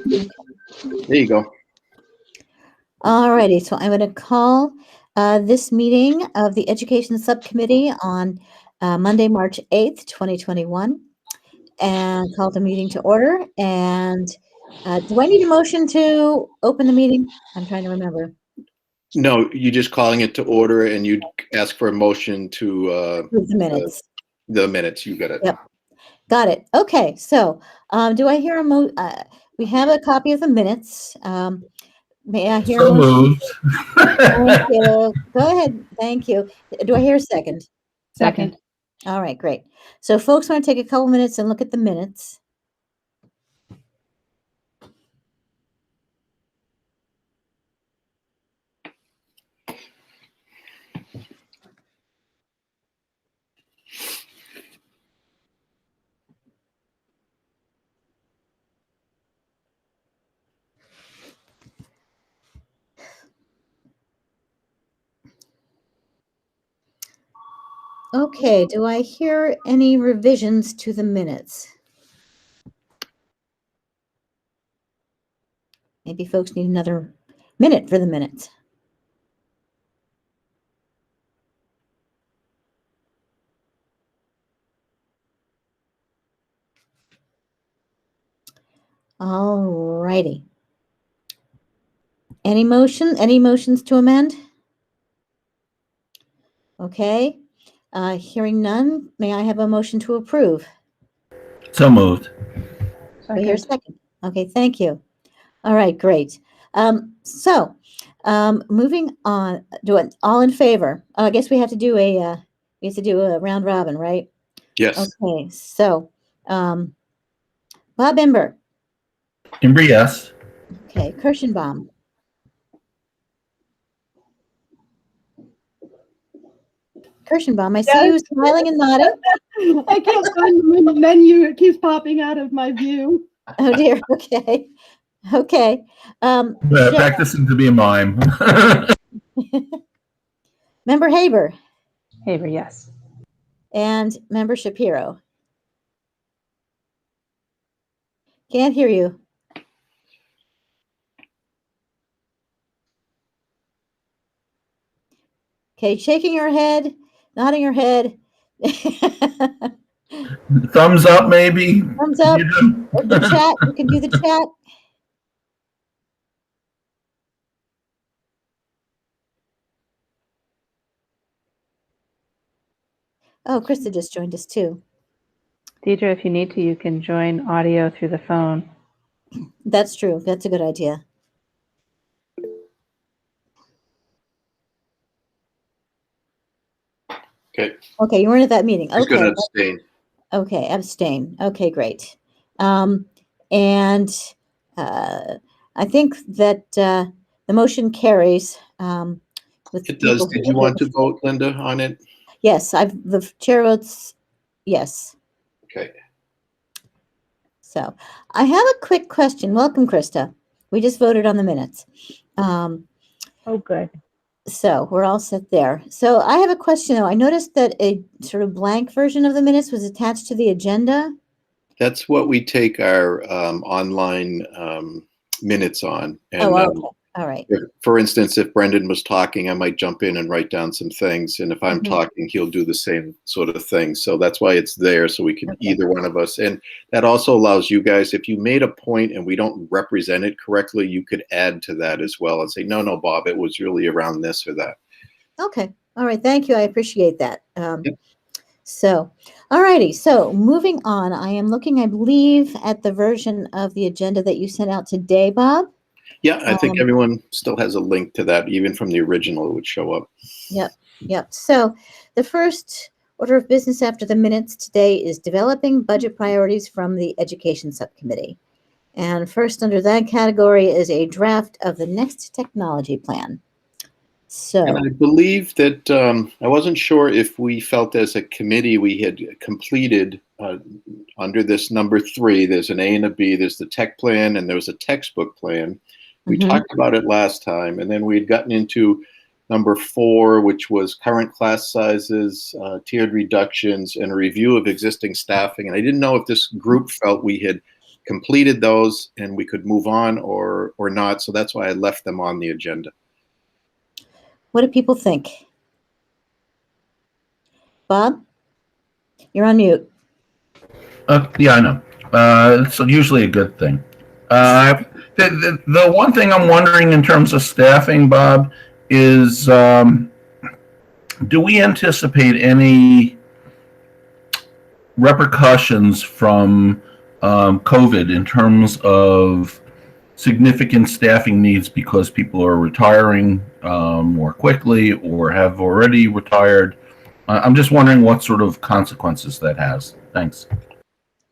There you go. All righty, so I'm going to call this meeting of the Education Subcommittee on Monday, March 8th, 2021, and call the meeting to order. And do I need a motion to open the meeting? I'm trying to remember. No, you're just calling it to order, and you'd ask for a motion to Approve the minutes. The minutes. You got it. Yep. Got it. Okay, so do I hear a we have a copy of the minutes. May I hear So a motion? moved. Thank you. Go ahead. Thank you. Do I hear a second? Second. All right, great. So folks want to take a couple minutes and look at the minutes. Okay, do I hear any revisions to the minutes? Maybe folks need another minute for the minutes. All righty. Any motions to amend? Okay. Hearing none, may I have a motion to approve? So moved. Do I hear a second? Okay, thank you. All right, great. So moving on, all in favor? I guess we have to do a round robin, right? Yes. Okay, so Bob Ember. Ember, yes. Okay, Kirschenbaum. Kirschenbaum, I see you smiling and nodding. I can't find the menu. It keeps popping out of my view. Oh dear. Okay. Okay. Practicing to be a mime. Member Haber. Haber, yes. And Member Shapiro. Can't hear you. Okay, shaking your head, nodding your head. Thumbs up, maybe. Thumbs up. The chat. You can do the chat. Oh, Krista just joined us too. Deidre, if you need to, you can join audio through the phone. That's true. That's a good idea. Okay. Okay, you weren't at that meeting. He's Okay. going to abstain. Okay, abstain. Okay, great. And I think that the motion carries. It does. Did you want to vote, Linda, on it? Yes, the chair votes yes. Okay. So I have a quick question. Welcome, Krista. We just voted on the minutes. Oh, good. So we're all set there. So I have a question, though. I noticed that a sort of blank version of the minutes was attached to the agenda. That's what we take our online minutes on. And, oh, okay. All right. For instance, if Brendan was talking, I might jump in and write down some things. And if I'm talking, he'll do the same sort of thing. So that's why it's there, so we can either one of us. And that also allows you guys, if you made a point and we don't represent it correctly, you could add to that as well and say, no, Bob, it was really around this or that. Okay. All right. Thank you. I appreciate that. So, all righty. So moving on, I am looking, I believe, at the version of the agenda that you sent out today, Bob. Yeah, I think everyone still has a link to that, even from the original, it would show up. Yep. So the first order of business after the minutes today is developing budget priorities from the Education Subcommittee. And first under that category is a draft of the next technology plan. So, and I believe that I wasn't sure if we felt as a committee we had completed under this number 3, there's an A and a B, there's the tech plan, and there was a textbook plan. We talked about it last time, and then we had gotten into number 4, which was current class sizes, tiered reductions, and a review of existing staffing. And I didn't know if this group felt we had completed those and we could move on or not. So that's why I left them on the agenda. What do people think? Bob, you're on mute. Yeah, I know. It's usually a good thing. The one thing I'm wondering in terms of staffing, Bob, is do we anticipate any repercussions from COVID in terms of significant staffing needs because people are retiring more quickly or have already retired? I'm just wondering what sort of consequences that has. Thanks.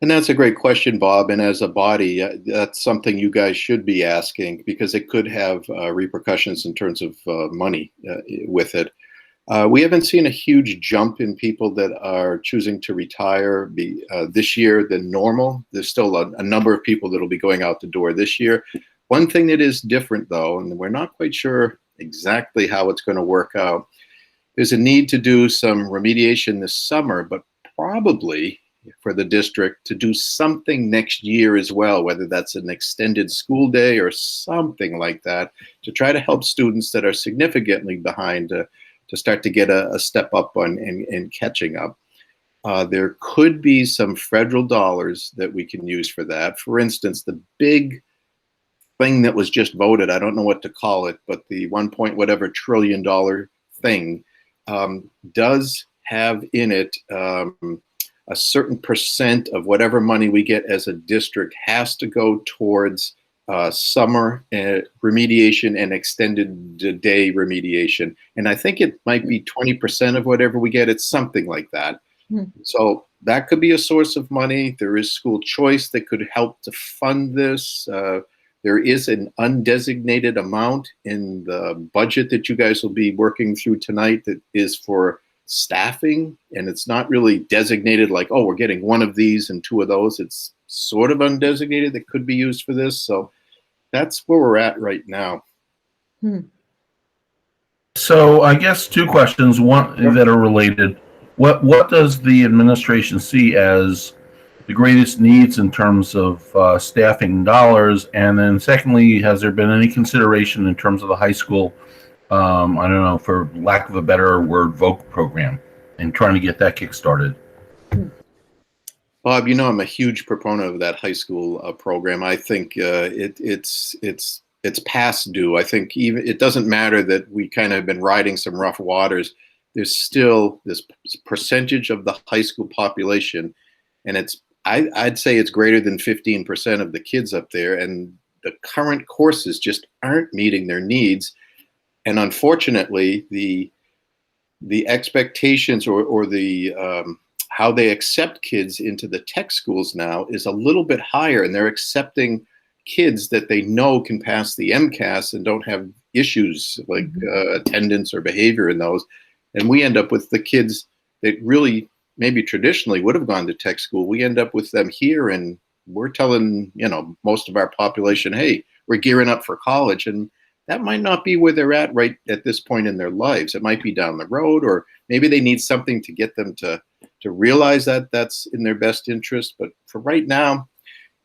And that's a great question, Bob. And as a body, that's something you guys should be asking because it could have repercussions in terms of money with it. We haven't seen a huge jump in people that are choosing to retire this year than normal. There's still a number of people that will be going out the door this year. One thing that is different, though, and we're not quite sure exactly how it's going to work out, there's a need to do some remediation this summer, but probably for the district to do something next year as well, whether that's an extended school day or something like that, to try to help students that are significantly behind to start to get a step up on and catching up. There could be some federal dollars that we can use for that. For instance, the big thing that was just voted, I don't know what to call it, but the 1 point whatever trillion dollar thing does have in it a certain percent of whatever money we get as a district has to go towards summer remediation and extended day remediation. And I think it might be 20% of whatever we get. It's something like that. So that could be a source of money. There is school choice that could help to fund this. There is an undesignated amount in the budget that you guys will be working through tonight that is for staffing, and it's not really designated like, oh, we're getting one of these and two of those. It's sort of undesignated that could be used for this. So that's where we're at right now. So I guess two questions, one that are related. What does the administration see as the greatest needs in terms of staffing dollars? And then secondly, has there been any consideration in terms of the high school, I don't know, for lack of a better word, VOC program and trying to get that kick-started? Bob, you know I'm a huge proponent of that high school program. I think it's past due. I think even it doesn't matter that we kind of have been riding some rough waters. There's still this percentage of the high school population, and I'd say it's greater than 15% of the kids up there, and the current courses just aren't meeting their needs. And unfortunately, the expectations or the how they accept kids into the tech schools now is a little bit higher, and they're accepting kids that they know can pass the MCAS and don't have issues like attendance or behavior in those. And we end up with the kids that really maybe traditionally would have gone to tech school. We end up with them here, and we're telling, most of our population, hey, we're gearing up for college. And that might not be where they're at right at this point in their lives. It might be down the road, or maybe they need something to get them to realize that that's in their best interest. But for right now,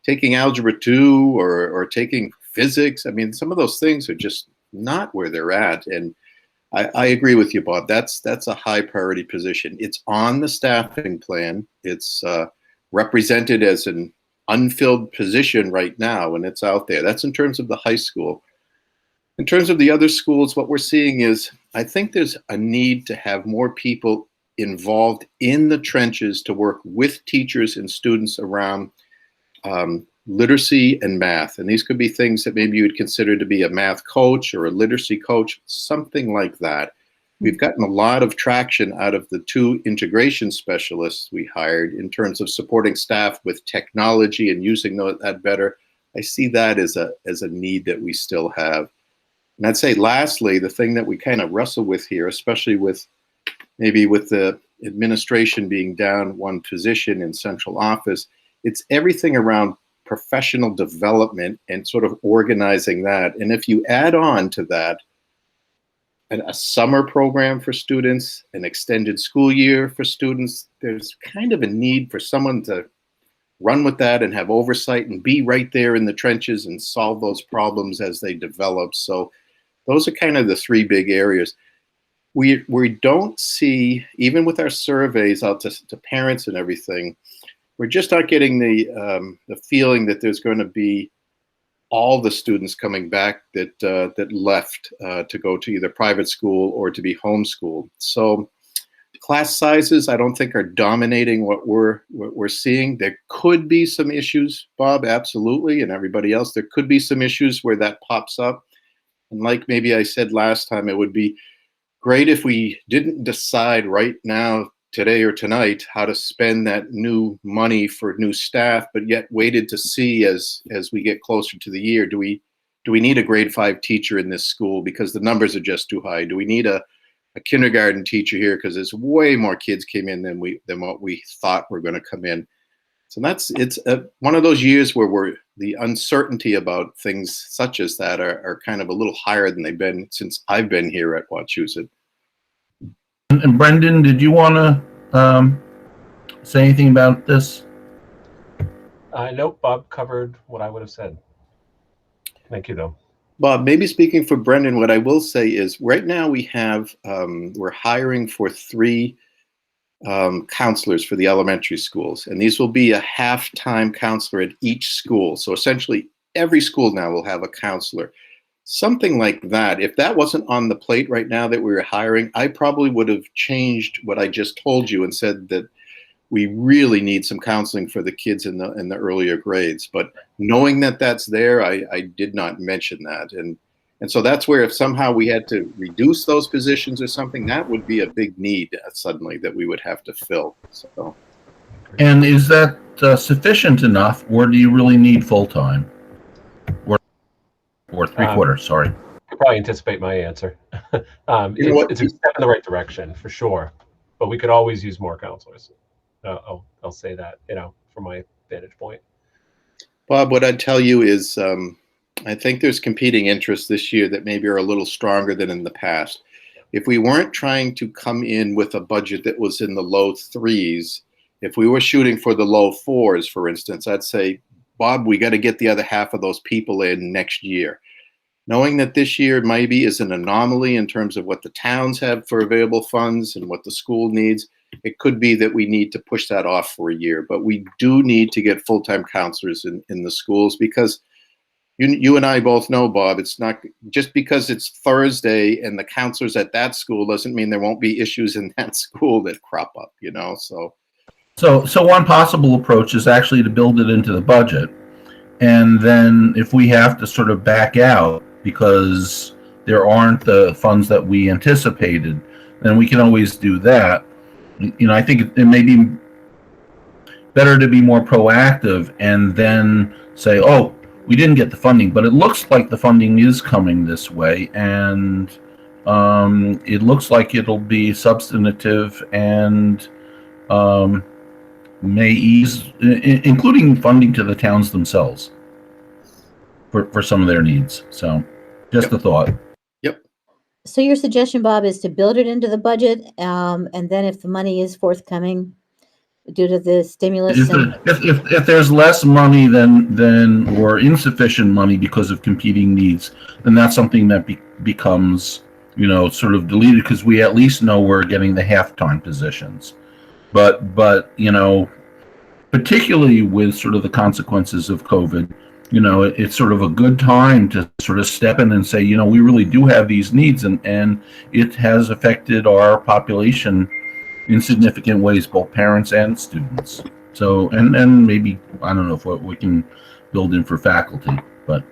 taking Algebra 2 or taking physics, I mean, some of those things are just not where they're at. And I agree with you, Bob. That's a high priority position. It's on the staffing plan. It's represented as an unfilled position right now, and it's out there. That's in terms of the high school. In terms of the other schools, what we're seeing is I think there's a need to have more people involved in the trenches to work with teachers and students around literacy and math. And these could be things that maybe you would consider to be a math coach or a literacy coach, something like that. We've gotten a lot of traction out of the 2 integration specialists we hired in terms of supporting staff with technology and using that better. I see that as a need that we still have. And I'd say lastly, the thing that we kind of wrestle with here, especially with maybe with the administration being down one position in central office, it's everything around professional development and sort of organizing that. And if you add on to that a summer program for students, an extended school year for students, there's kind of a need for someone to run with that and have oversight and be right there in the trenches and solve those problems as they develop. So those are kind of the three big areas. We don't see, even with our surveys out to parents and everything, we're just not getting the feeling that there's going to be all the students coming back that left to go to either private school or to be homeschooled. So class sizes, I don't think, are dominating what we're seeing. There could be some issues, Bob, absolutely, and everybody else. There could be some issues where that pops up. And like maybe I said last time, it would be great if we didn't decide right now, today or tonight, how to spend that new money for new staff, but yet waited to see as we get closer to the year, do we need a grade 5 teacher in this school because the numbers are just too high? Do we need a kindergarten teacher here because there's way more kids came in than what we thought were going to come in? So it's one of those years where the uncertainty about things such as that are kind of a little higher than they've been since I've been here at Wachusett. And Brendan, did you want to say anything about this? Nope, Bob covered what I would have said. Thank you, though. Bob, maybe speaking for Brendan, what I will say is right now we have, we're hiring for 3 counselors for the elementary schools, and these will be a half-time counselor at each school. So essentially every school now will have a counselor. Something like that, if that wasn't on the plate right now that we were hiring, I probably would have changed what I just told you and said that we really need some counseling for the kids in the earlier grades. But knowing that that's there, I did not mention that. And so that's where if somehow we had to reduce those positions or something, that would be a big need suddenly that we would have to fill. So. And is that sufficient enough, or do you really need full-time? Or 3/4, sorry. You probably anticipate my answer. It's a step in the right direction for sure, but we could always use more counselors. I'll say that, from my vantage point. Bob, what I'd tell you is I think there's competing interests this year that maybe are a little stronger than in the past. If we weren't trying to come in with a budget that was in the low 3s, if we were shooting for the low 4s, for instance, I'd say, Bob, we got to get the other half of those people in next year. Knowing that this year maybe is an anomaly in terms of what the towns have for available funds and what the school needs, it could be that we need to push that off for a year. But we do need to get full-time counselors in the schools because you and I both know, Bob, it's not just because it's Thursday and the counselors at that school doesn't mean there won't be issues in that school that crop up, So one possible approach is actually to build it into the budget. And then if we have to sort of back out because there aren't the funds that we anticipated, then we can always do that. I think it may be better to be more proactive and then say, oh, we didn't get the funding, but it looks like the funding is coming this way, and it looks like it'll be substantive and may ease, including funding to the towns themselves for some of their needs. So just a thought. Yep. So your suggestion, Bob, is to build it into the budget, and then if the money is forthcoming due to the stimulus. If there's less money than or insufficient money because of competing needs, then that's something that becomes, sort of deleted because we at least know we're getting the half-time positions. But particularly with sort of the consequences of COVID, it's sort of a good time to sort of step in and say, we really do have these needs, and it has affected our population in significant ways, both parents and students. So, and maybe, I don't know if what we can build in for faculty, but.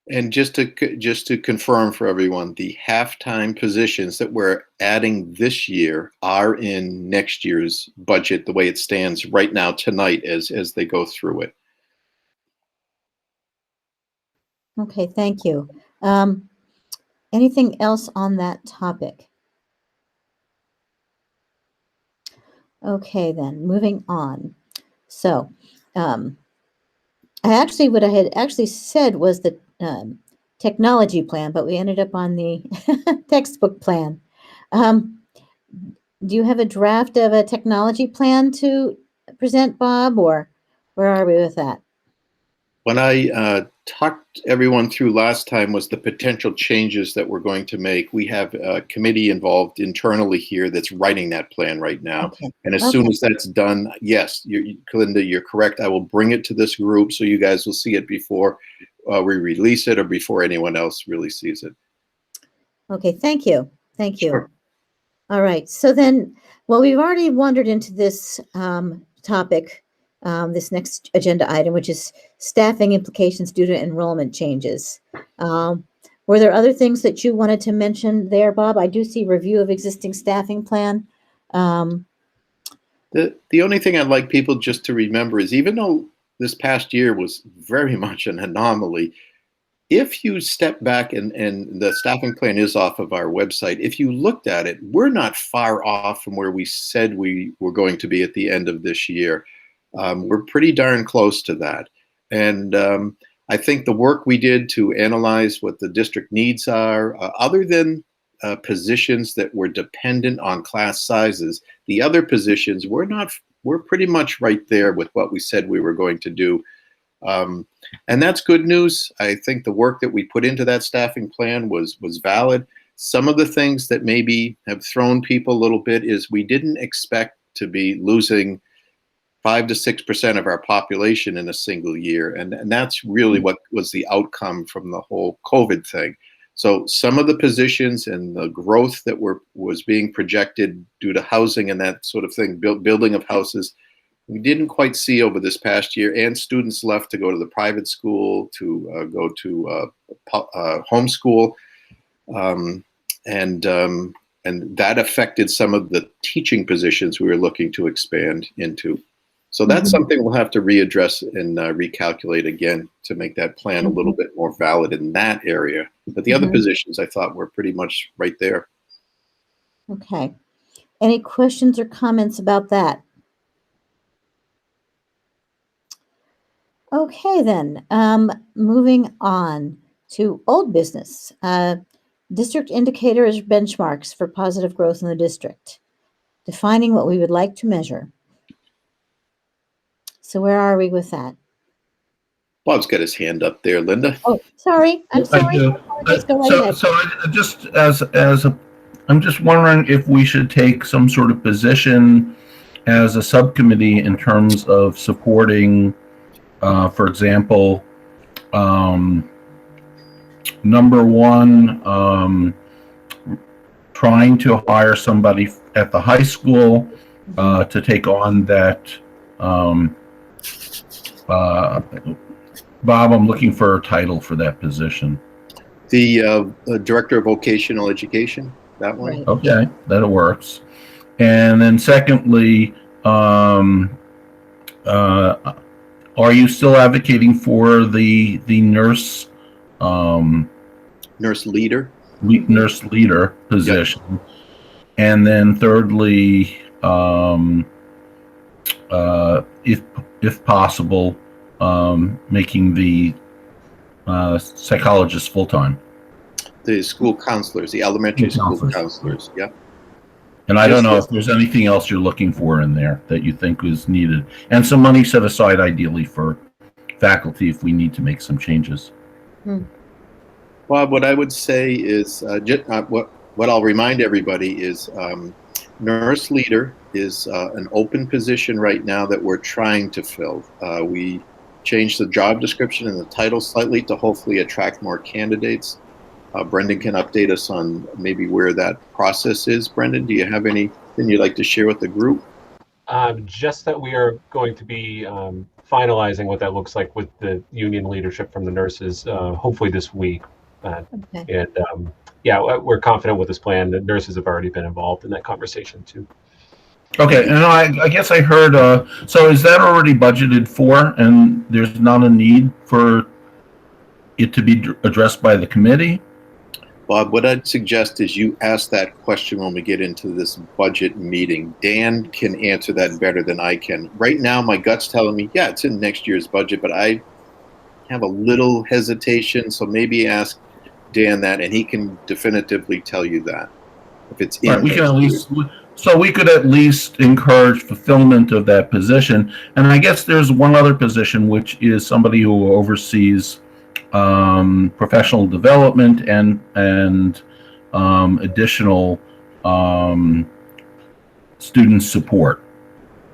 And just to confirm for everyone, the half-time positions that we're adding this year are in next year's budget, the way it stands right now tonight as they go through it. Okay, thank you. Anything else on that topic? Okay, then moving on. So, what I had actually said was the technology plan, but we ended up on the textbook plan. do you have a draft of a technology plan to present, Bob, or where are we with that? When I talked everyone through last time was the potential changes that we're going to make. We have a committee involved internally here that's writing that plan right now. Okay. And as soon as that's done, yes, Linda, you're correct. I will bring it to this group so you guys will see it before we release it or before anyone else really sees it. Okay, thank you. Thank you. Sure. All right. So then, well, we've already wandered into this topic, this next agenda item, which is staffing implications due to enrollment changes. Were there other things that you wanted to mention there, Bob? I do see review of existing staffing plan. The only thing I'd like people just to remember is even though this past year was very much an anomaly, if you step back and the staffing plan is off of our website, if you looked at it, we're not far off from where we said we were going to be at the end of this year. We're pretty darn close to that. And I think the work we did to analyze what the district needs are, other than positions that were dependent on class sizes, the other positions, we're pretty much right there with what we said we were going to do. And that's good news. I think the work that we put into that staffing plan was valid. Some of the things that maybe have thrown people a little bit is we didn't expect to be losing 5 to 6% of our population in a single year. And that's really what was the outcome from the whole COVID thing. So some of the positions and the growth that was being projected due to housing and that sort of thing, building of houses, we didn't quite see over this past year, and students left to go to the private school, to go to homeschool, and that affected some of the teaching positions we were looking to expand into. So that's something we'll have to readdress and recalculate again to make that plan a little bit more valid in that area. But the other positions I thought were pretty much right there. Okay. Any questions or comments about that? Okay, then, moving on to old business. District indicators, benchmarks for positive growth in the district. Defining what we would like to measure. So where are we with that? Bob's got his hand up there, Linda. Oh, sorry. I'm sorry. I do. Just go right ahead. So just I'm just wondering if we should take some sort of position as a subcommittee in terms of supporting, for example, number one, trying to hire somebody at the high school to take on that. Bob, I'm looking for a title for that position. The Director of Vocational Education, that one? Right. Okay, that works. And then secondly, are you still advocating for the nurse Nurse leader? Nurse leader position? Yep. And then thirdly, if possible, making the psychologist full-time. The school counselors, the elementary school counselors, yeah. And I don't know if there's anything else you're looking for in there that you think is needed. And some money set aside ideally for faculty if we need to make some changes. Bob, what I would say is, what I'll remind everybody is nurse leader is an open position right now that we're trying to fill. We changed the job description and the title slightly to hopefully attract more candidates. Brendan can update us on maybe where that process is. Brendan, do you have anything you'd like to share with the group? Just that we are going to be finalizing what that looks like with the union leadership from the nurses, hopefully this week. Okay. And yeah, we're confident with this plan. The nurses have already been involved in that conversation too. Okay, and I guess I heard, so is that already budgeted for, and there's not a need for it to be addressed by the committee? Bob, what I'd suggest is you ask that question when we get into this budget meeting. Dan can answer that better than I can. Right now, my gut's telling me, yeah, it's in next year's budget, but I have a little hesitation, so maybe ask Dan that, and he can definitively tell you that. If it's in right, we can at least So we could at least encourage fulfillment of that position. And I guess there's one other position, which is somebody who oversees professional development and additional student support,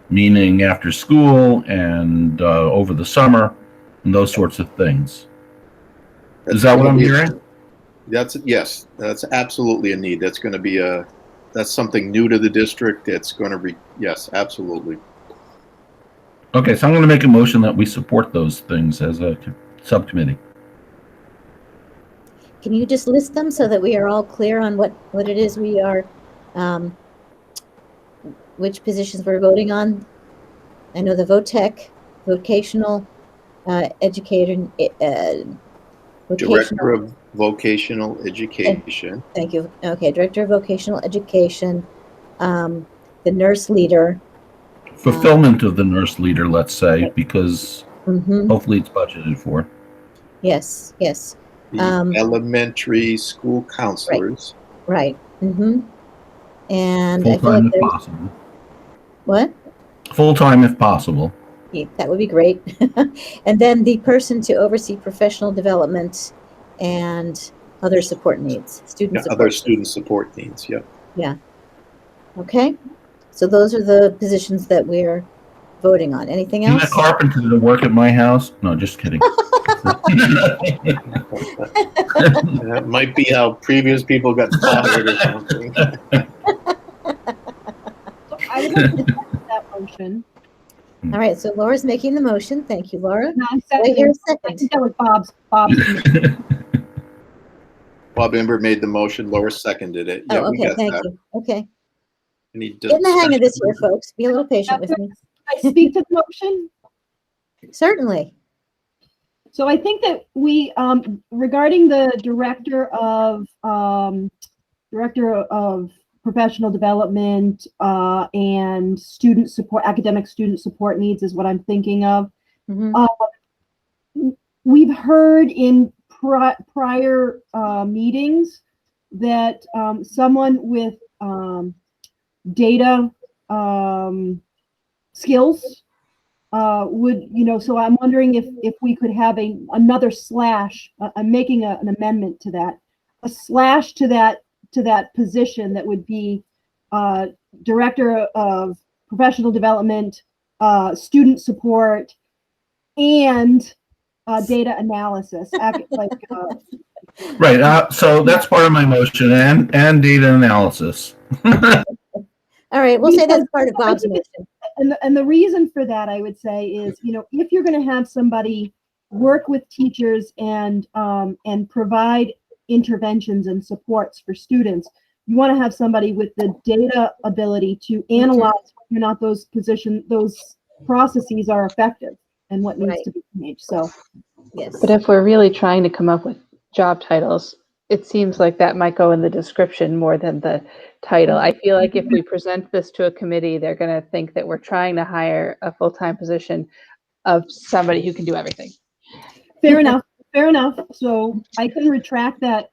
meaning after school and over the summer and those sorts of things. Is that what I'm hearing? Yes, that's absolutely a need. That's going to be that's something new to the district. It's going to be, yes, absolutely. Okay, so I'm going to make a motion that we support those things as a subcommittee. Can you just list them so that we are all clear on what it is we are, which positions we're voting on? I know the VOTEC, vocational educator, Director of Vocational Education. Thank you. Okay, Director of Vocational Education, the nurse leader. Fulfillment of the nurse leader, let's say, because hopefully it's budgeted for. Yes, yes. The elementary school counselors. Right. And Full-time I feel like if there's possible. what? Full-time if possible. Yeah, that would be great. And then the person to oversee professional development and other support needs, student support. Other student support needs, yeah. Yeah. Okay. So those are the positions that we're voting on. Anything else? Tina Carpenter to work at my house? No, just kidding. That might be how previous people got fired or something. I would like to second that motion. All right. So Laura's making the motion. Thank you, Laura. No, I'm Wait here seconding. a I second. think that was Bob's. Bob Ember made the motion. Laura seconded it. Yeah, Oh, we okay. got Thank that. you. Okay. Any Get in the hang of this discussion? here, folks. Be a little patient with me. I speak to the motion. Certainly. So I think that we, regarding the director of professional development and student support, academic student support needs is what I'm thinking of. We've heard in prior meetings that someone with data skills would, so I'm wondering if we could have another slash. I'm making an amendment to that, a slash to that position that would be director of professional development, student support, and data analysis. Right. So that's part of my motion and data analysis. All right. We'll say that's part of Bob's motion. And the reason for that, I would say, is, if you're going to have somebody work with teachers and provide interventions and supports for students, you want to have somebody with the data ability to analyze whether or not those processes are effective and what needs to be changed. So, yes. But if we're really trying to come up with job titles, it seems like that might go in the description more than the title. I feel like if we present this to a committee, they're going to think that we're trying to hire a full-time position of somebody who can do everything. Fair enough. Fair enough. So I can retract that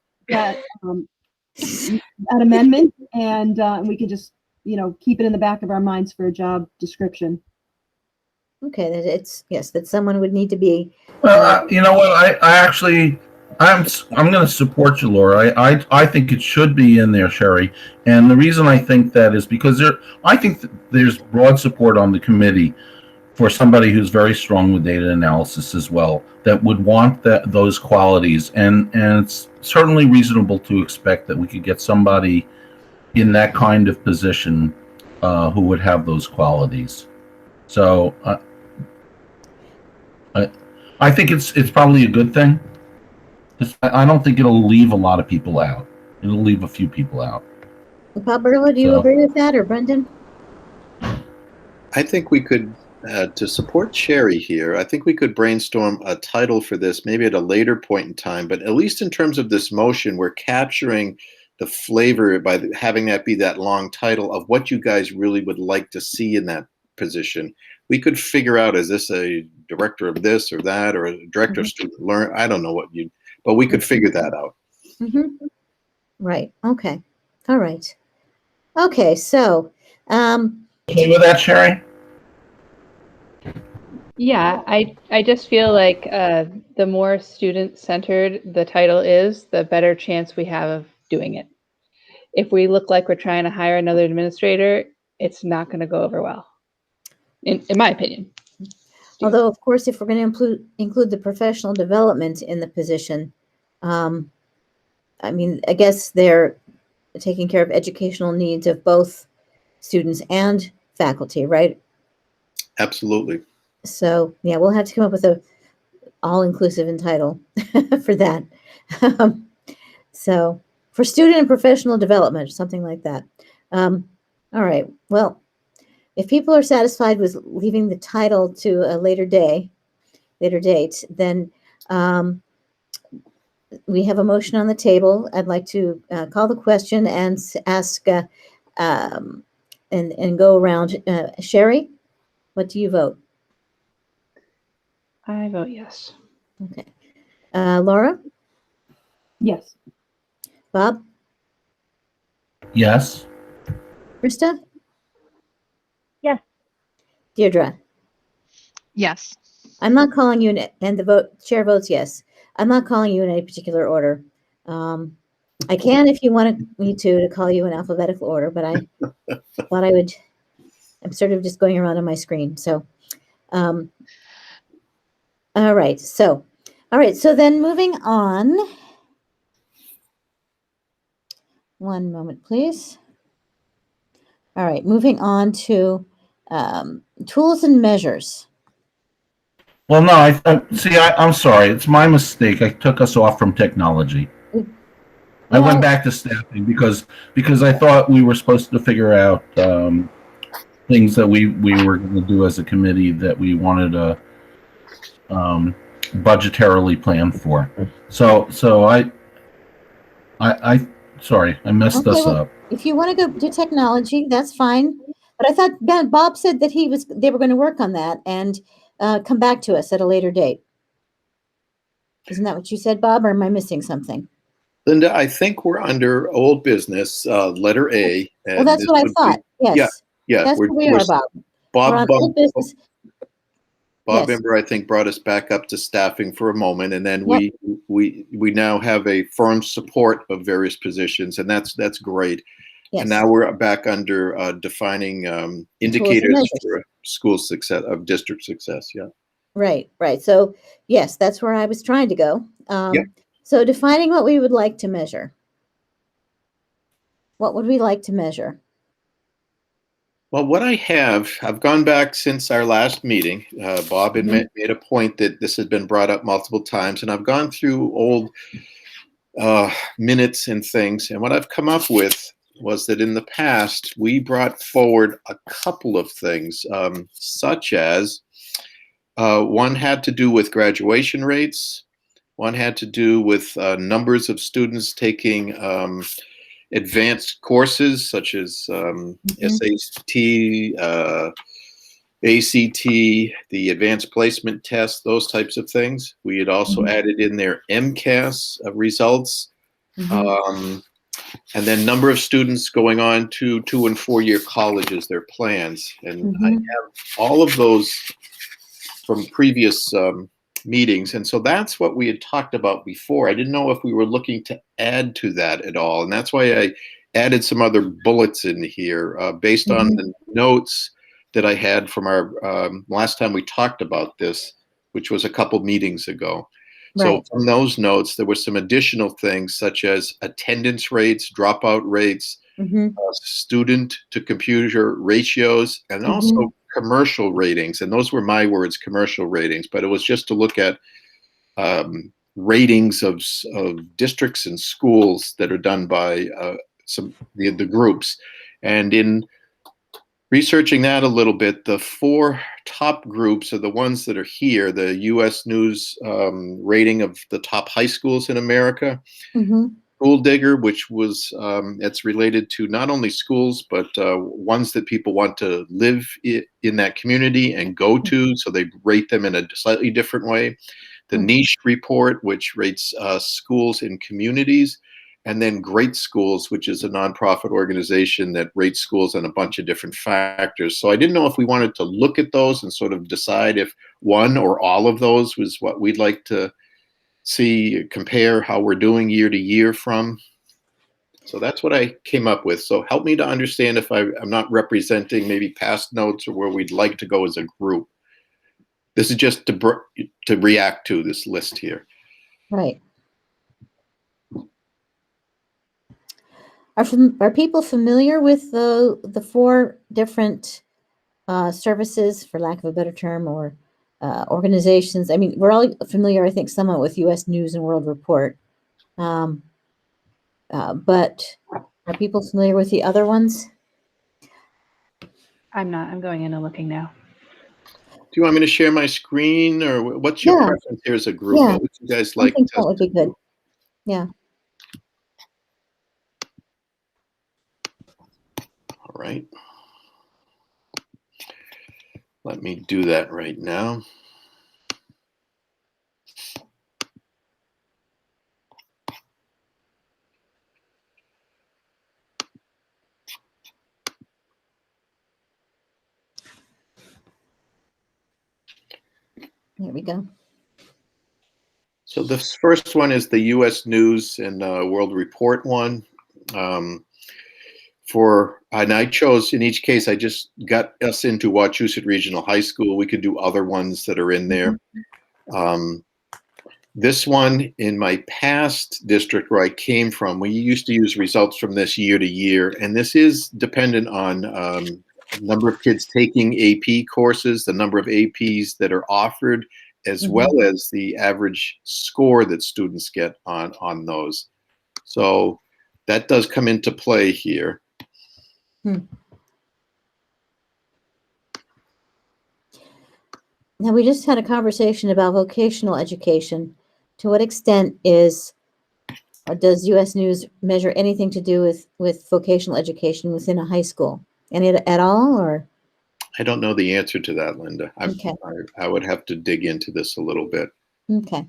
amendment, and we can just keep it in the back of our minds for a job description. Okay, that someone would need to be. Well, you know what? I'm going to support you, Laura. I think it should be in there, Sherry. And the reason I think that is because I think that there's broad support on the committee for somebody who's very strong with data analysis as well, that would want those qualities. And it's certainly reasonable to expect that we could get somebody in that kind of position who would have those qualities. So I think it's probably a good thing. I don't think it'll leave a lot of people out. It'll leave a few people out. Bob Burlow, do you agree with that, or Brendan? I think we could, to support Sherry here, I think we could brainstorm a title for this maybe at a later point in time, but at least in terms of this motion, we're capturing the flavor by having that be that long title of what you guys really would like to see in that position. We could figure out, is this a director of this or that, or a director of student learn? I don't know but we could figure that out. Right. Okay. All right. Okay. So Okay with that, Sherry? Yeah, I just feel like the more student-centered the title is, the better chance we have of doing it. If we look like we're trying to hire another administrator, it's not going to go over well, in my opinion. Although, of course, if we're going to include the professional development in the position, I mean, I guess they're taking care of educational needs of both students and faculty, right? Absolutely. So, yeah, we'll have to come up with a all-inclusive title for that. So, for student and professional development, something like that. All right. Well, if people are satisfied with leaving the title to a later date, then we have a motion on the table. I'd like to call the question and ask and go around. Sherry, what do you vote? I vote yes. Okay. Laura? Yes. Bob? Yes. Krista? Yes. Deirdre? Yes. I'm not calling you, and the chair votes yes. I'm not calling you in any particular order. I can, if you want me to call you in alphabetical order, but I thought I would. I'm sort of just going around on my screen. So, all right. So then moving on. One moment, please. All right, moving on to tools and measures. Well, no, I'm sorry. It's my mistake. I took us off from technology. I went back to staffing because I thought we were supposed to figure out things that we were going to do as a committee that we wanted to budgetarily plan for. So I sorry, I messed us up. If you want to go to technology, that's fine. But I thought Bob said that they were going to work on that and come back to us at a later date. Isn't that what you said, Bob, or am I missing something? Linda, I think we're under old business, letter A. Well, that's what I thought. Yes. Yeah. That's where we are, Bob. Bob Ember, I think, brought us back up to staffing for a moment, and then we now have a firm support of various positions, and that's great. Yes. And now we're back under defining indicators for school success, of district success. Yeah. Right. So yes, that's where I was trying to go. So defining what we would like to measure. What would we like to measure? Well, what I've gone back since our last meeting. Bob had made a point that this has been brought up multiple times, and I've gone through old minutes and things. And what I've come up with was that in the past, we brought forward a couple of things, such as one had to do with graduation rates. One had to do with numbers of students taking advanced courses such as SAT, ACT, the advanced placement test, those types of things. We had also added in there MCAS results, and then number of students going on to 2- and 4-year colleges, their plans. And I have all of those from previous meetings. And so that's what we had talked about before. I didn't know if we were looking to add to that at all. And that's why I added some other bullets in here based on the notes that I had from our last time we talked about this, which was a couple meetings ago. Right. So from those notes, there were some additional things such as attendance rates, dropout rates, student to computer ratios, and also commercial ratings. And those were my words, commercial ratings, but it was just to look at ratings of districts and schools that are done by the groups. And in researching that a little bit, the 4 top groups are the ones that are here, the U.S. News rating of the top high schools in America, School Digger, which was, it's related to not only schools, but ones that people want to live in that community and go to, so they rate them in a slightly different way. The Niche Report, which rates schools in communities, and then Great Schools, which is a nonprofit organization that rates schools on a bunch of different factors. So I didn't know if we wanted to look at those and sort of decide if one or all of those was what we'd like to see, compare how we're doing year to year from. So that's what I came up with. So help me to understand if I'm not representing maybe past notes or where we'd like to go as a group. This is just to react to this list here. Right. Are people familiar with the 4 different services, for lack of a better term, or organizations? I mean, we're all familiar, I think, somewhat with U.S. News and World Report. But are people familiar with the other ones? I'm not. I'm going in and looking now. Do you want me to share my screen, or what's your preference here as a group? Yeah. What would you guys I like? think that would be good. Yeah. All right. Let me do that right now. There we go. So this first one is the U.S. News and World Report one. And I chose, in each case, I just got us into Wachusett Regional High School. We could do other ones that are in there. This one, in my past district where I came from, we used to use results from this year to year. And this is dependent on number of kids taking AP courses, the number of APs that are offered, as well as the average score that students get on those. So that does come into play here. Now, we just had a conversation about vocational education. To what extent does U.S. News measure anything to do with vocational education within a high school? Any at all, or? I don't know the answer to that, Linda. Okay. I would have to dig into this a little bit. Okay.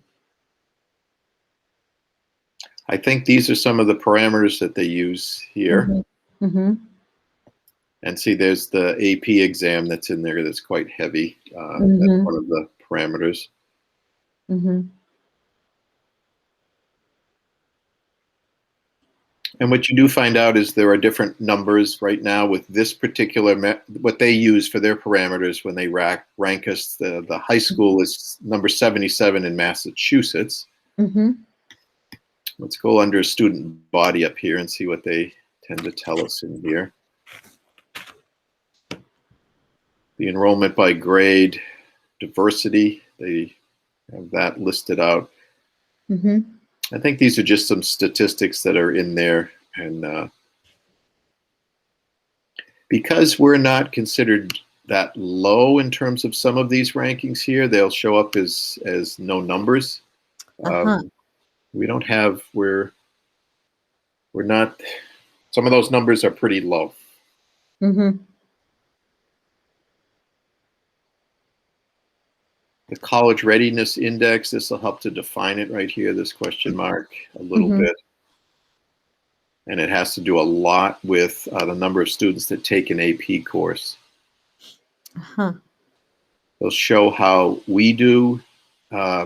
I think these are some of the parameters that they use here. And see, there's the AP exam that's in there that's quite heavy. That's one of the parameters. And what you do find out is there are different numbers right now with this particular, what they use for their parameters when they rank us. The high school is number 77 in Massachusetts. Let's go under student body up here and see what they tend to tell us in here. The enrollment by grade, diversity, they have that listed out. I think these are just some statistics that are in there. And because we're not considered that low in terms of some of these rankings here, they'll show up as no numbers. We don't have, we're not, some of those numbers are pretty low. The College Readiness Index, this will help to define it right here, this question mark, a little bit. And it has to do a lot with the number of students that take an AP course. They'll show how we do.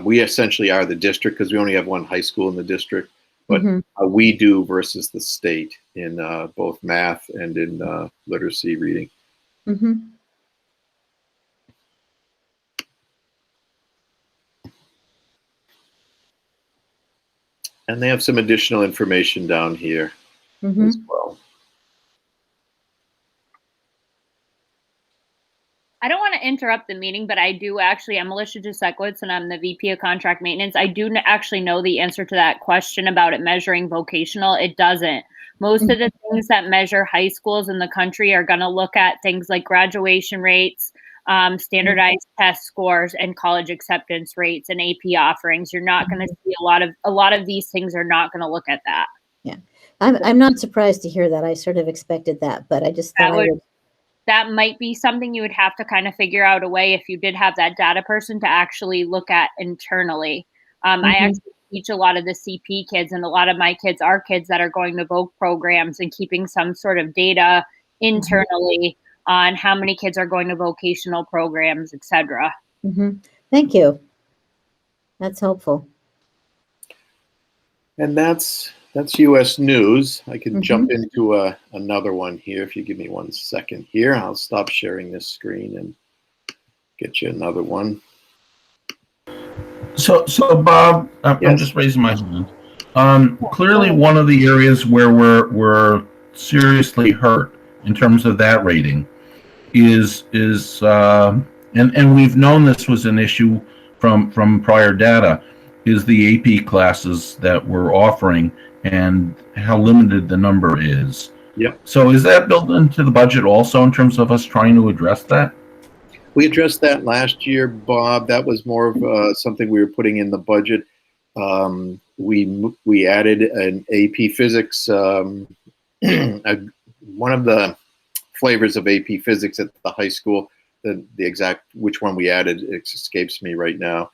We essentially are the district because we only have one high school in the district, but how we do versus the state in both math and in literacy reading. And they have some additional information down here as well. I don't want to interrupt the meeting, but I do actually, I'm Alicia Jusekowitz, and I'm the VP of Contract Maintenance. I do actually know the answer to that question about it measuring vocational. It doesn't. Most of the things that measure high schools in the country are going to look at things like graduation rates, standardized test scores, and college acceptance rates and AP offerings. You're not going to see a lot of these things are not going to look at that. Yeah, I'm not surprised to hear that. I sort of expected that, but I just thought that might be something you would have to kind of figure out a way if you did have that data person to actually look at internally. I actually teach a lot of the CP kids, and a lot of my kids are kids that are going to voc programs, and keeping some sort of data internally on how many kids are going to vocational programs, etc. Thank you. That's helpful. And that's U.S. news. I can jump into another one here. If you give me 1 second here, I'll stop sharing this screen and get you another one. So Bob, I'm Yes. just raising my hand. Clearly, one of the areas where we're seriously hurt in terms of that rating is and we've known this was an issue from prior data, is the AP classes that we're offering and how limited the number is. Yep. So is that built into the budget also in terms of us trying to address that? We addressed that last year, Bob. That was more of something we were putting in the budget. We added an AP Physics. One of the flavors of AP Physics at the high school, the exact which one we added, it escapes me right now.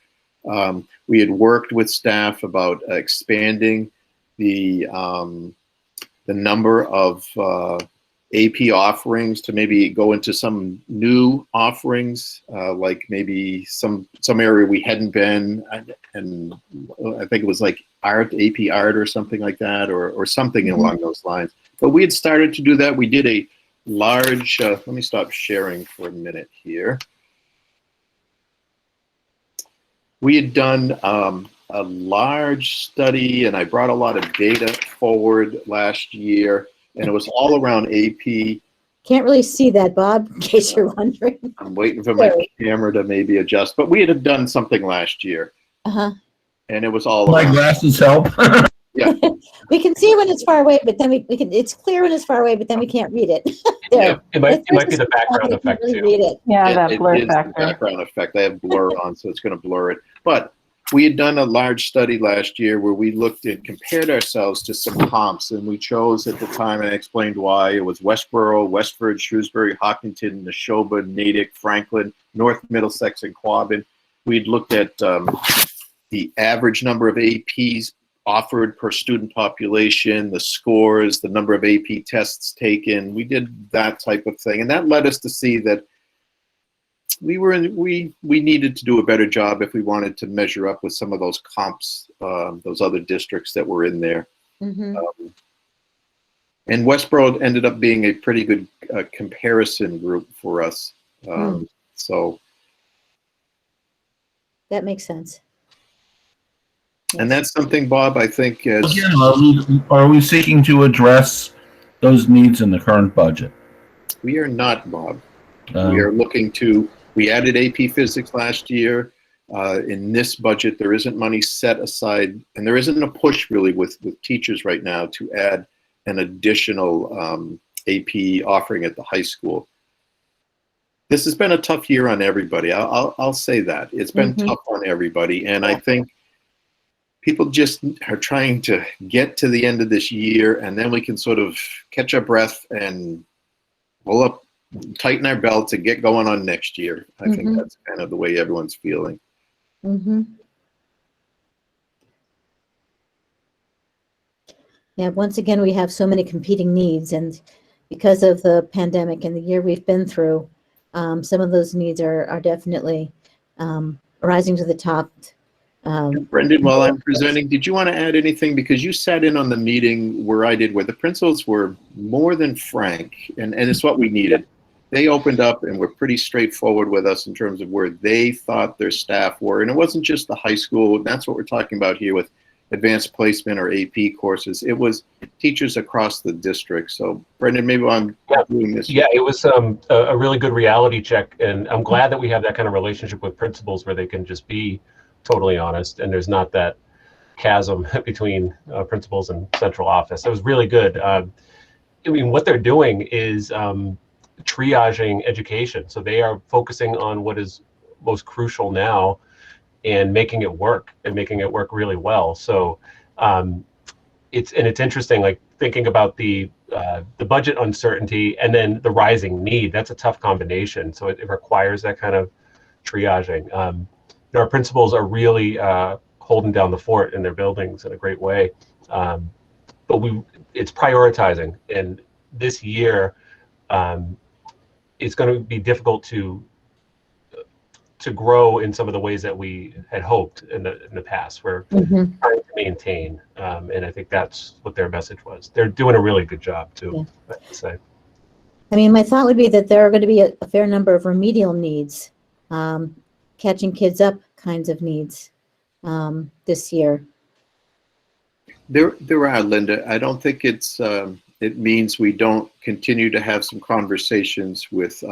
We had worked with staff about expanding the number of AP offerings to maybe go into some new offerings, like maybe some area we hadn't been, and I think it was like art, AP art or something like that, or something along those lines. But we had started to do that. We did a large, let me stop sharing for a minute here. We had done a large study, and I brought a lot of data forward last year, and it was all around AP. Can't really see that, Bob, in case you're wondering. I'm waiting for my camera to maybe adjust, but we had done something last year. And it was all My glasses help. Yeah. We can see when it's far away, but then we can, it's clear when it's far away, but then we can't read it. Yeah, it might be the background effect really too. Read it. Yeah, that It blur is the factor. background effect. I have blur on, so it's going to blur it. But we had done a large study last year where we looked and compared ourselves to some comps, and we chose at the time, and I explained why. It was Westboro, Westford, Shrewsbury, Hopkinton, Neshoba, Natick, Franklin, North Middlesex, and Quabbin. We'd looked at the average number of APs offered per student population, the scores, the number of AP tests taken. We did that type of thing, and that led us to see that we needed to do a better job if we wanted to measure up with some of those comps, those other districts that were in there. And Westboro ended up being a pretty good comparison group for us. So that makes sense. And that's something, Bob, I think as Again, are we seeking to address those needs in the current budget? We are not, Bob. We are looking to, we added AP Physics last year. In this budget, there isn't money set aside, and there isn't a push really with teachers right now to add an additional AP offering at the high school. This has been a tough year on everybody. I'll say that. It's been tough on everybody, and I think people just are trying to get to the end of this year, and then we can sort of catch our breath and roll up, tighten our belts, and get going on next year. I think that's kind of the way everyone's feeling. Yeah, once again, we have so many competing needs, and because of the pandemic and the year we've been through, some of those needs are definitely rising to the top. Brendan, while I'm presenting, did you want to add anything? Because you sat in on the meeting where I did, where the principals were more than frank, and it's what we needed. They opened up and were pretty straightforward with us in terms of where they thought their staff were. And it wasn't just the high school. That's what we're talking about here with advanced placement or AP courses. It was teachers across the district. So, Brendan, maybe I'm doing this. Yeah, it was a really good reality check. And I'm glad that we have that kind of relationship with principals where they can just be totally honest, and there's not that chasm between principals and central office. It was really good. I mean, what they're doing is triaging education. So they are focusing on what is most crucial now and making it work, and making it work really well. So it's interesting, like thinking about the budget uncertainty and then the rising need. That's a tough combination. So it requires that kind of triaging. Our principals are really holding down the fort in their buildings in a great way. But it's prioritizing, and this year it's going to be difficult to grow in some of the ways that we had hoped in the past. We're trying to maintain, and I think that's what their message was. They're doing a really good job too, I have to say. I mean, my thought would be that there are going to be a fair number of remedial needs, catching kids up kinds of needs this year. There are, Linda. I don't think it means we don't continue to have some conversations with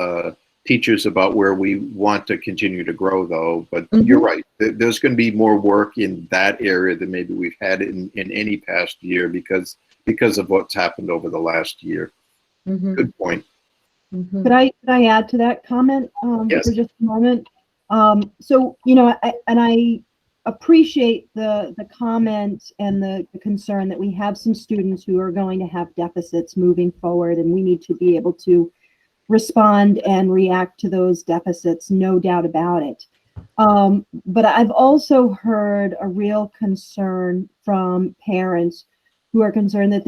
teachers about where we want to continue to grow, though. But you're right. There's going to be more work in that area than maybe we've had in any past year because of what's happened over the last year. Good point. Could I add to that comment Yes. for just a moment? So, I appreciate the comment and the concern that we have some students who are going to have deficits moving forward, and we need to be able to respond and react to those deficits, no doubt about it. But I've also heard a real concern from parents who are concerned that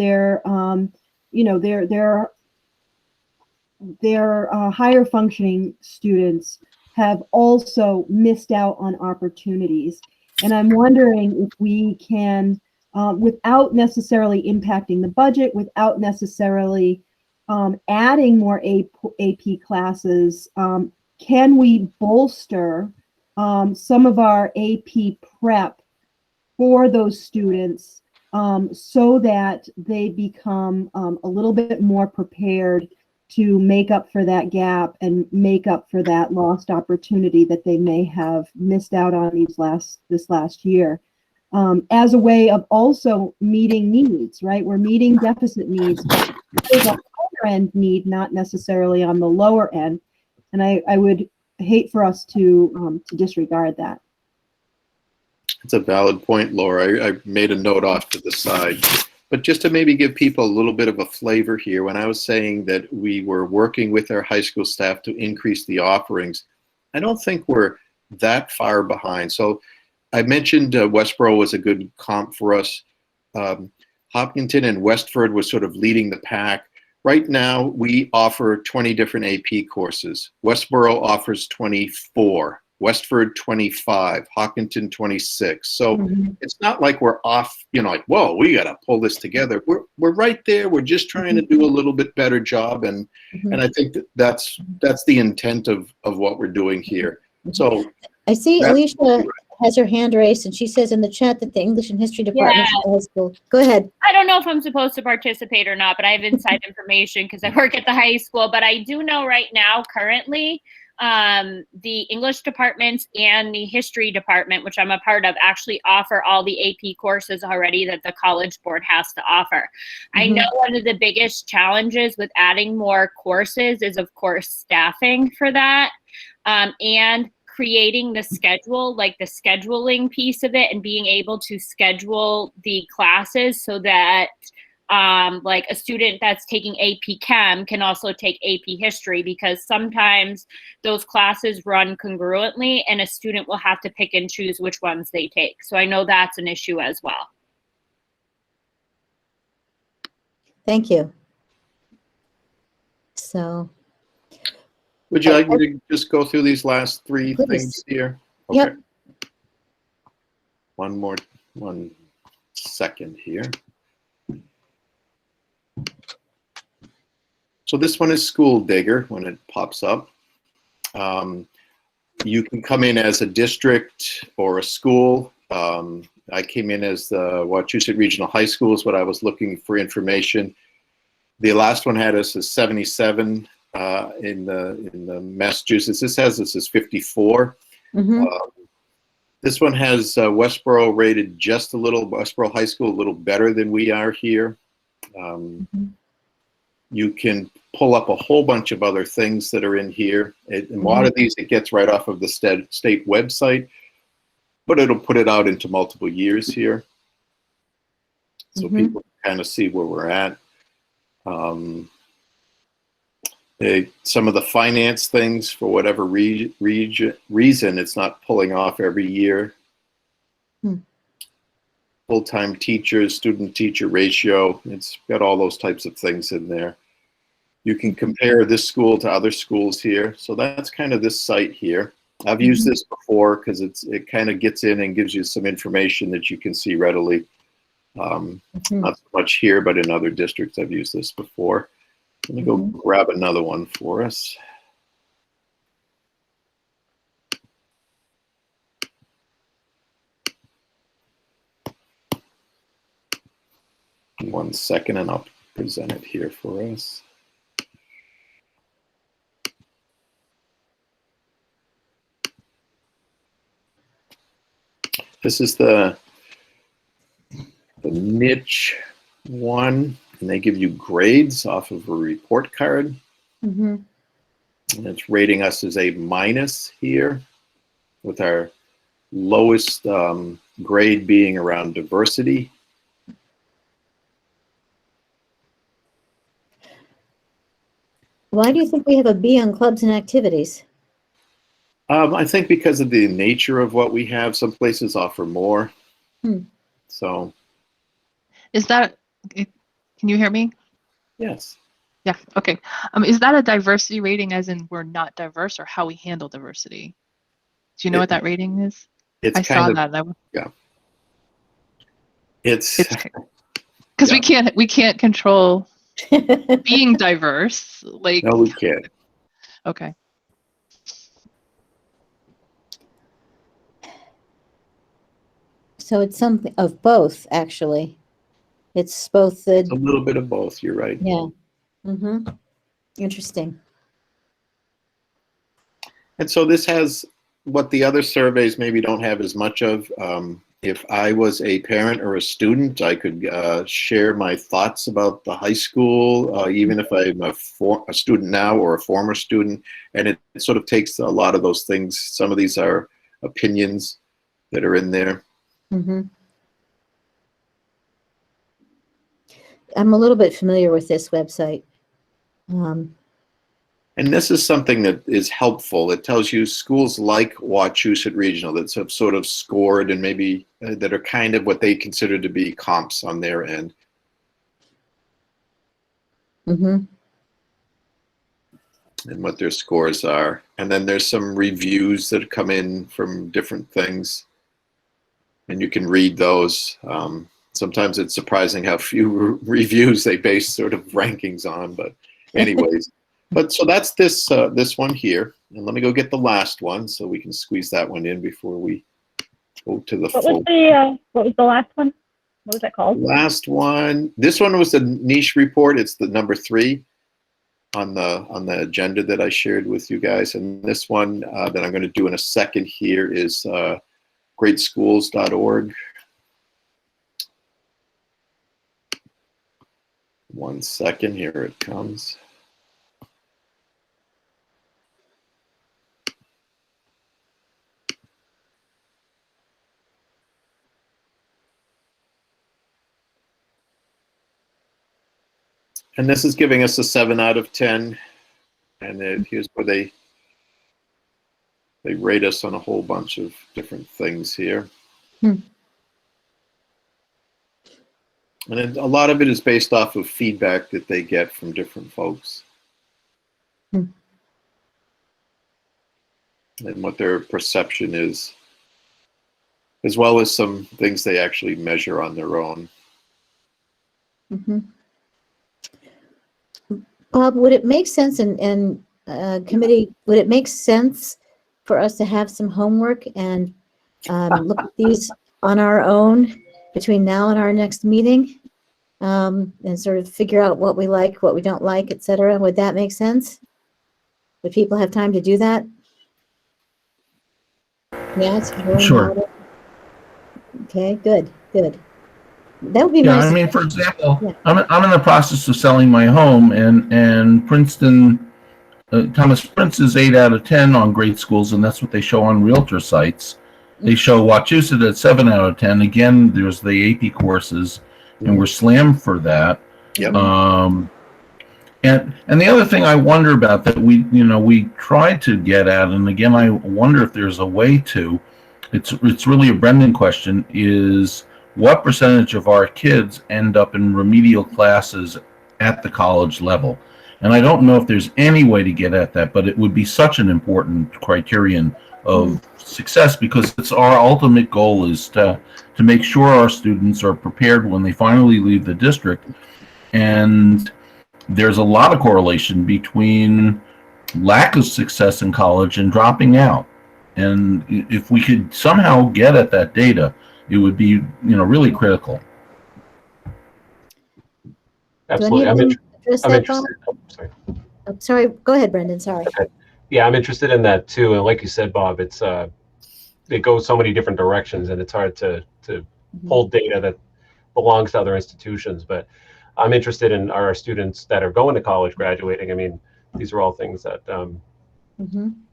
their higher functioning students have also missed out on opportunities. And I'm wondering if we can, without necessarily impacting the budget, without necessarily adding more AP classes, can we bolster some of our AP prep for those students so that they become a little bit more prepared to make up for that gap and make up for that lost opportunity that they may have missed out on this last year, as a way of also meeting needs, right? We're meeting deficit needs. There's a higher end need, not necessarily on the lower end. And I would hate for us to disregard that. It's a valid point, Laura. I made a note off to the side. But just to maybe give people a little bit of a flavor here, when I was saying that we were working with our high school staff to increase the offerings, I don't think we're that far behind. So I mentioned Westboro was a good comp for us. Hopkinton and Westford was sort of leading the pack. Right now, we offer 20 different AP courses. Westboro offers 24. Westford 25, Hopkinton 26. So it's not like we're off, like, whoa, we got to pull this together. We're right there. We're just trying to do a little bit better job, and I think that's the intent of what we're doing here. So I see Alicia has her hand raised, and she says in the chat that the English and History department at the high school. Go ahead. I don't know if I'm supposed to participate or not, but I have inside information because I work at the high school. But I do know right now, currently, the English departments and the history department, which I'm a part of, actually offer all the AP courses already that the College Board has to offer. I know one of the biggest challenges with adding more courses is, of course, staffing for that, and creating the schedule, like the scheduling piece of it, and being able to schedule the classes so that like a student that's taking AP Chem can also take AP History, because sometimes those classes run congruently and a student will have to pick and choose which ones they take. So I know that's an issue as well. Thank you. So, would you like me to just go through these last three Please. things here? Yep. One second here. So this one is School Digger when it pops up. You can come in as a district or a school. I came in as the Wachusett Regional High School is what I was looking for information. The last one had us as 77 in the Massachusetts. This has us as 54. This one has Westboro rated just a little, Westboro High School a little better than we are here. You can pull up a whole bunch of other things that are in here. A lot of these it gets right off of the state website, but it'll put it out into multiple years here. So people kind of see where we're at. Some of the finance things, for whatever reason, it's not pulling off every year. full-time teachers, student-teacher ratio. It's got all those types of things in there. You can compare this school to other schools here. So that's kind of this site here. I've used this before because it kind of gets in and gives you some information that you can see readily. Not so much here, but in other districts I've used this before. Let me go grab another one for us. One second, and I'll present it here for us. This is the niche one, and they give you grades off of a report card. And it's rating us as a minus here, with our lowest grade being around diversity. Why do you think we have a B on clubs and activities? I think because of the nature of what we have, some places offer more. So. Is that, can you hear me? Yes. Yeah, okay. Is that a diversity rating as in we're not diverse, or how we handle diversity? Do you know what that rating is? It's I saw that. Yeah. It's because we can't control being diverse. Like, no, we can't. Okay. So it's something of both, actually. It's both the. It's a little bit of both. You're right. Yeah. Interesting. And so this has what the other surveys maybe don't have as much of. If I was a parent or a student, I could share my thoughts about the high school, even if I'm a student now or a former student. And it sort of takes a lot of those things. Some of these are opinions that are in there. I'm a little bit familiar with this website. And this is something that is helpful. It tells you schools like Wachusett Regional that have sort of scored and maybe that are kind of what they consider to be comps on their end. And what their scores are. And then there's some reviews that come in from different things. And you can read those. Sometimes it's surprising how few reviews they base sort of rankings on, but anyways. But so that's this one here. And let me go get the last one so we can squeeze that one in before we go to the full. What was the last one? What was that called? Last one. This one was the niche report. It's the number 3 on the agenda that I shared with you guys. And this one that I'm going to do in a second here is greatschools.org. One second, here it comes. And this is giving us a 7 out of 10. And here's where they rate us on a whole bunch of different things here. And then a lot of it is based off of feedback that they get from different folks. And what their perception is, as well as some things they actually measure on their own. Bob, would it make sense in committee, would it make sense for us to have some homework and look at these on our own between now and our next meeting, and sort of figure out what we like, what we don't like, et cetera? Would that make sense? Would people have time to do that? Yes. Sure. Okay, good. That would be Yeah, nice. I mean, for example, Yeah. I'm in the process of selling my home, and Princeton, Thomas Prince is 8 out of 10 on great schools, and that's what they show on realtor sites. They show Wachusett at 7 out of 10. Again, there's the AP courses, and we're slammed for that. Yep. And the other thing I wonder about that we try to get at, and again, I wonder if there's a way to. It's really a Brendan question. Is what percentage of our kids end up in remedial classes at the college level? And I don't know if there's any way to get at that, but it would be such an important criterion of success, because it's our ultimate goal is to make sure our students are prepared when they finally leave the district. And there's a lot of correlation between lack of success in college and dropping out. And if we could somehow get at that data, it would be, really critical. Absolutely. I'm interested. Oh, sorry. Oh, sorry. Go ahead, Brendan. Sorry. Okay. Yeah, I'm interested in that too. And like you said, Bob, it goes so many different directions, and it's hard to pull data that belongs to other institutions. But I'm interested in our students that are going to college, graduating. I mean, these are all things that are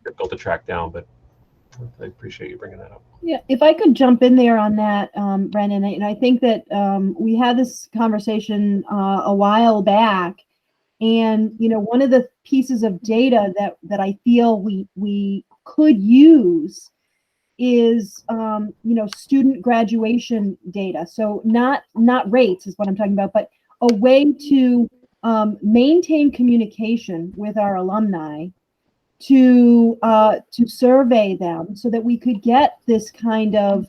difficult to track down, but I appreciate you bringing that up. Yeah, if I could jump in there on that, Brendan, and I think that we had this conversation a while back, and one of the pieces of data that I feel we could use is student graduation data. So not rates is what I'm talking about, but a way to maintain communication with our alumni, to survey them so that we could get this kind of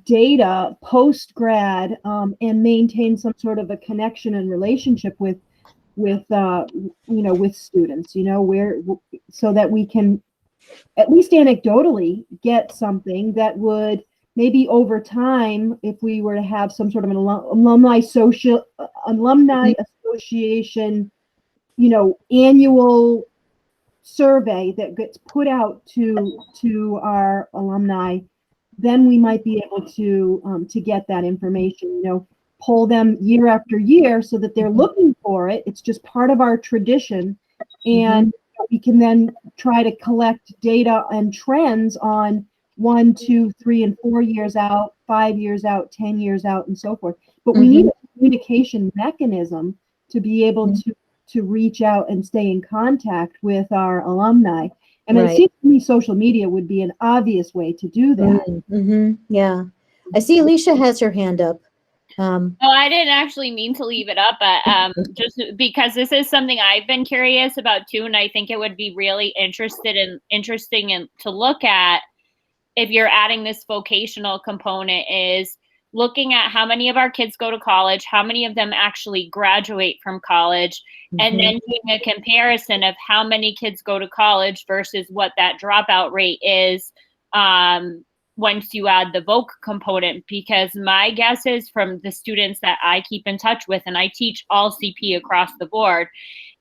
data post grad and maintain some sort of a connection and relationship with students, so that we can at least anecdotally get something that would maybe over time, if we were to have some sort of an alumni association, annual survey that gets put out to our alumni, then we might be able to get that information, pull them year after year so that they're looking for it. It's just part of our tradition. And we can then try to collect data and trends on 1, 2, 3, and 4 years out, 5 years out, 10 years out, and so forth. But we need a communication mechanism to be able to reach out and stay in contact with our alumni. And it seems to me social media would be an obvious way to do that. Yeah. I see Alicia has her hand up. Oh, I didn't actually mean to leave it up, but just because this is something I've been curious about too, and I think it would be really interesting to look at if you're adding this vocational component, is looking at how many of our kids go to college, how many of them actually graduate from college, and then doing a comparison of how many kids go to college versus what that dropout rate is once you add the voc component. Because my guess is, from the students that I keep in touch with, and I teach all CP across the board,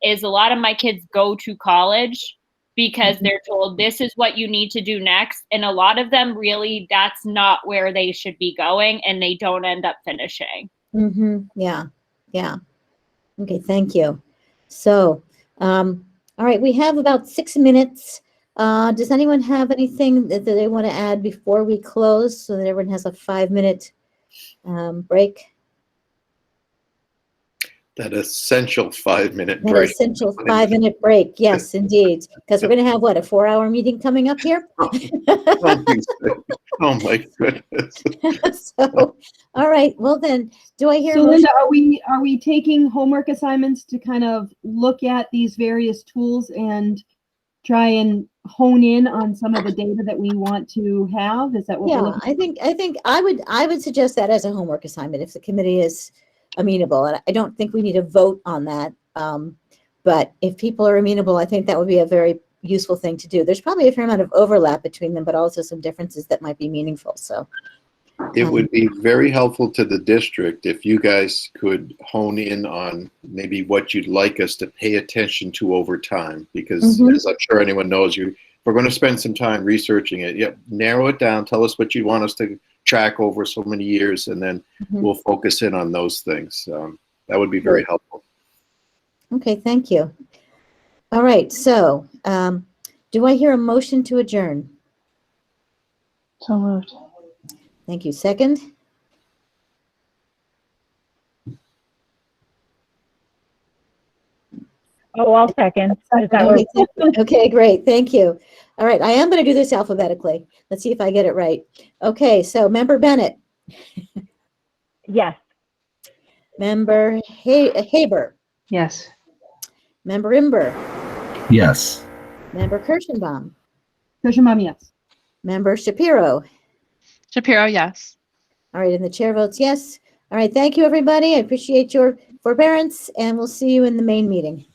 is a lot of my kids go to college because they're told this is what you need to do next. And a lot of them really, that's not where they should be going, and they don't end up finishing. Yeah. Okay, thank you. So, all right, we have about 6 minutes. Does anyone have anything that they want to add before we close, so that everyone has a 5-minute break? That essential 5-minute That break. essential 5-minute break. Yes, indeed. Because we're going to have a 4-hour meeting coming up here. Oh my goodness. So, all right. Well then, do I hear? So Linda, are we taking homework assignments to kind of look at these various tools and try and hone in on some of the data that we want to have? Is that what we're looking for? I think I would suggest that as a homework assignment if the committee is amenable. And I don't think we need a vote on that. But if people are amenable, I think that would be a very useful thing to do. There's probably a fair amount of overlap between them, but also some differences that might be meaningful. So it would be very helpful to the district if you guys could hone in on maybe what you'd like us to pay attention to over time, because as I'm sure anyone knows, we're going to spend some time researching it. Narrow it down. Tell us what you want us to track over so many years, and then we'll focus in on those things. That would be very helpful. Okay, thank you. All right, so do I hear a motion to adjourn? So moved. Thank you. Second? Oh, I'll second. Is that what- Okay, great. Thank you. All right, I am going to do this alphabetically. Let's see if I get it right. Okay, so Member Bennett. Yes. Member Haber, Yes. Member Imber, Yes. Member Kirschenbaum, Kirschenbaum, yes. Member Shapiro. Shapiro, yes. All right, and the chair votes yes. All right, thank you, everybody. I appreciate your forbearance, and we'll see you in the main meeting.